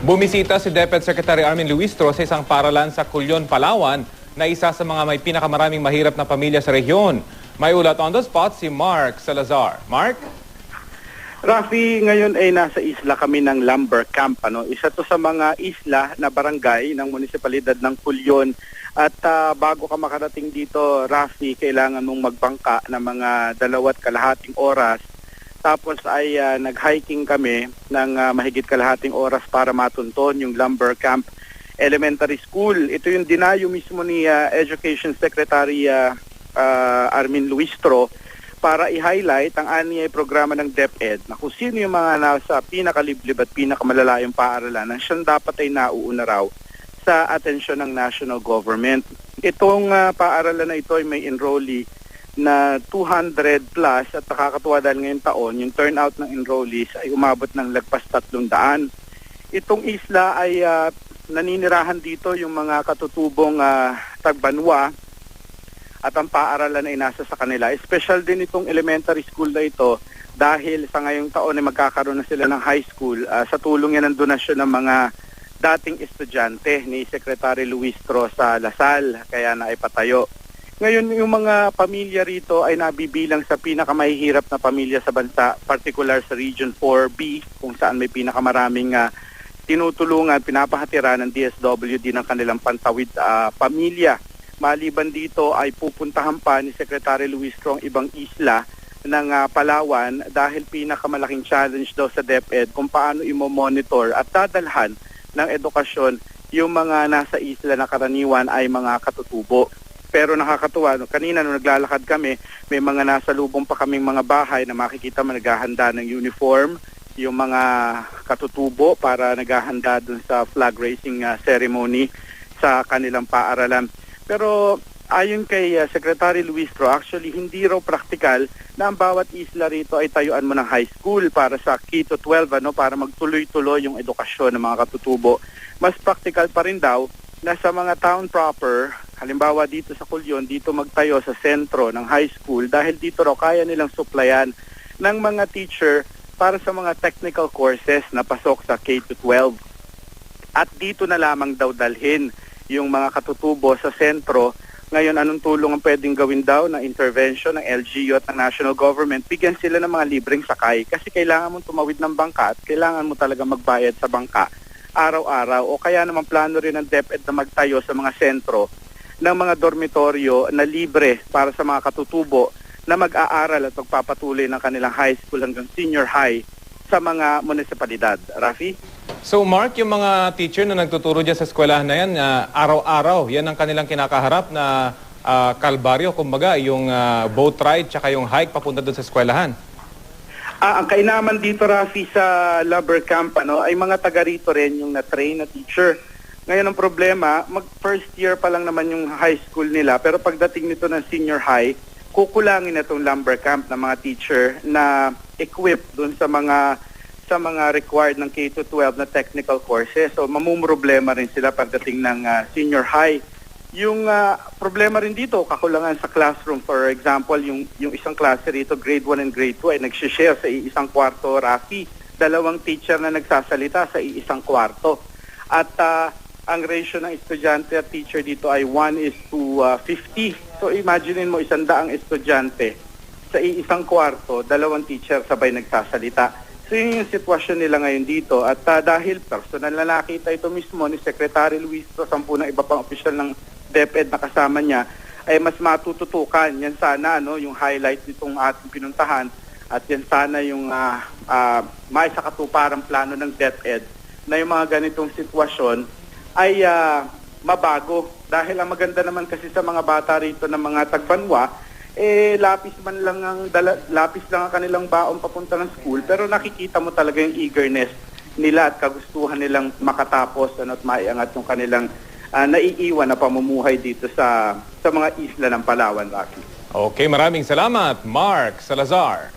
Bumisita si DepEd Secretary Armin Luistro sa isang paaralan sa Culion, Palawan na isa sa mga may pinakamaraming mahirap na pamilya sa rehiyon. May ulat on the spot si Mark Salazar. Mark? Rafi, ngayon ay nasa isla kami ng Lumber Camp. Isa to sa mga isla na barangay ng munisipalidad ng Culion. At bago ka makarating dito, Rafi, kailangan mong magbangka ng mga 2.5 oras. Tapos ay nag-hiking kami ng mahigit kalahating oras para matunton yung Lumber Camp Elementary School. Ito yung dinayo mismo ni Education Secretary Armin Luistro para i-highlight ang anyay programa ng DepEd na kung sino yung mga nasa pinakaliblib at pinakamalalayong paaralan na siyang dapat ay nauuna raw sa atensyon ng national government. Itong paaralan na ito ay may enrollee na 200 plus at nakakatuwa dahil ngayong taon, yung turnout ng enrollees ay umabot ng lagpas 300. Itong isla ay naninirahan dito yung mga katutubong tagbanwa at ang paaralan ay nasa sa kanila. Special din itong elementary school na ito dahil sa ngayong taon ay magkakaroon na sila ng high school sa tulong yan ng donasyon ng mga dating estudyante ni Secretary Luistro sa Lasal, kaya na ipatayo. Ngayon, yung mga pamilya rito ay nabibilang sa pinakamahihirap na pamilya sa bansa, particular sa Region 4B, kung saan may pinakamaraming tinutulungan, pinapahatiran ng DSWD ng kanilang pantawid pamilya. Maliban dito ay pupuntahan pa ni Secretary Luistro ang ibang isla ng Palawan dahil pinakamalaking challenge daw sa DepEd kung paano imo-monitor at dadalhan ng edukasyon yung mga nasa isla na karaniwan ay mga katutubo. Pero nakakatuwa, kanina nung naglalakad kami, may mga nasa lubong pa kaming mga bahay na makikita mo naghahanda ng uniform, yung mga katutubo para naghahanda dun sa flag raising ceremony sa kanilang paaralan. Pero ayon kay Secretary Luistro, actually hindi raw praktikal na ang bawat isla rito ay tayuan mo ng high school para sa K-12 para magtuloy-tuloy yung edukasyon ng mga katutubo. Mas praktikal pa rin daw na sa mga town proper, halimbawa dito sa Culion, dito magtayo sa sentro ng high school dahil dito raw kaya nilang suplayan ng mga teacher para sa mga technical courses na pasok sa K-12. At dito na lamang daw dalhin yung mga katutubo sa sentro. Ngayon, anong tulong ang pwedeng gawin daw ng intervention ng LGU at ng national government? Bigyan sila ng mga libreng sakay kasi kailangan mo tumawid ng bangka at kailangan mo talaga magbayad sa bangka araw-araw, o kaya naman plano rin ng DepEd na magtayo sa mga sentro ng mga dormitoryo na libre para sa mga katutubo na mag-aaral at magpapatuloy ng kanilang high school hanggang senior high sa mga munisipalidad. Rafi? So Mark, yung mga teacher na nagtuturo dyan sa eskwelahan na yan, araw-araw, yan ang kanilang kinakaharap na kalbaryo, kumbaga, yung boat ride tsaka yung hike papunta doon sa eskwelahan. Ang kainaman dito, Rafi, sa Lumber Camp ay mga taga rito rin yung na-train na teacher. Ngayon ang problema, mag-first year pa lang naman yung high school nila, pero pagdating nito ng senior high, kukulangin na itong Lumber Camp ng mga teacher na equipped dun sa mga required ng K-12 na technical courses. So mamumroblema rin sila pagdating ng senior high. Yung problema rin dito, kakulangan sa classroom. For example, yung isang klase rito, grade 1 and grade 2, ay nagsishare sa isang kwarto, Rafi. 2 teacher na nagsasalita sa isang kwarto. At ang ratio ng estudyante at teacher dito ay 1:50. So imaginein mo, 100 estudyante sa isang kwarto, 2 teacher sabay nagsasalita. So yun yung sitwasyon nila ngayon dito. At dahil personal na nakita ito mismo ni Secretary Luistro, 10 na iba pang opisyal ng DepEd na kasama niya, ay mas matututukan. Yan sana yung highlight nitong ating pinuntahan, at yan sana yung may sa katuparang plano ng DepEd na yung mga ganitong sitwasyon ay mabago. Dahil ang maganda naman kasi sa mga bata rito ng mga tagbanwa, lapis lang ang kanilang baon papunta ng school, pero nakikita mo talaga yung eagerness nila at kagustuhan nilang makatapos at maiangat yung kanilang naiiwan na pamumuhay dito sa mga isla ng Palawan, Rocky. Okay, maraming salamat, Mark Salazar.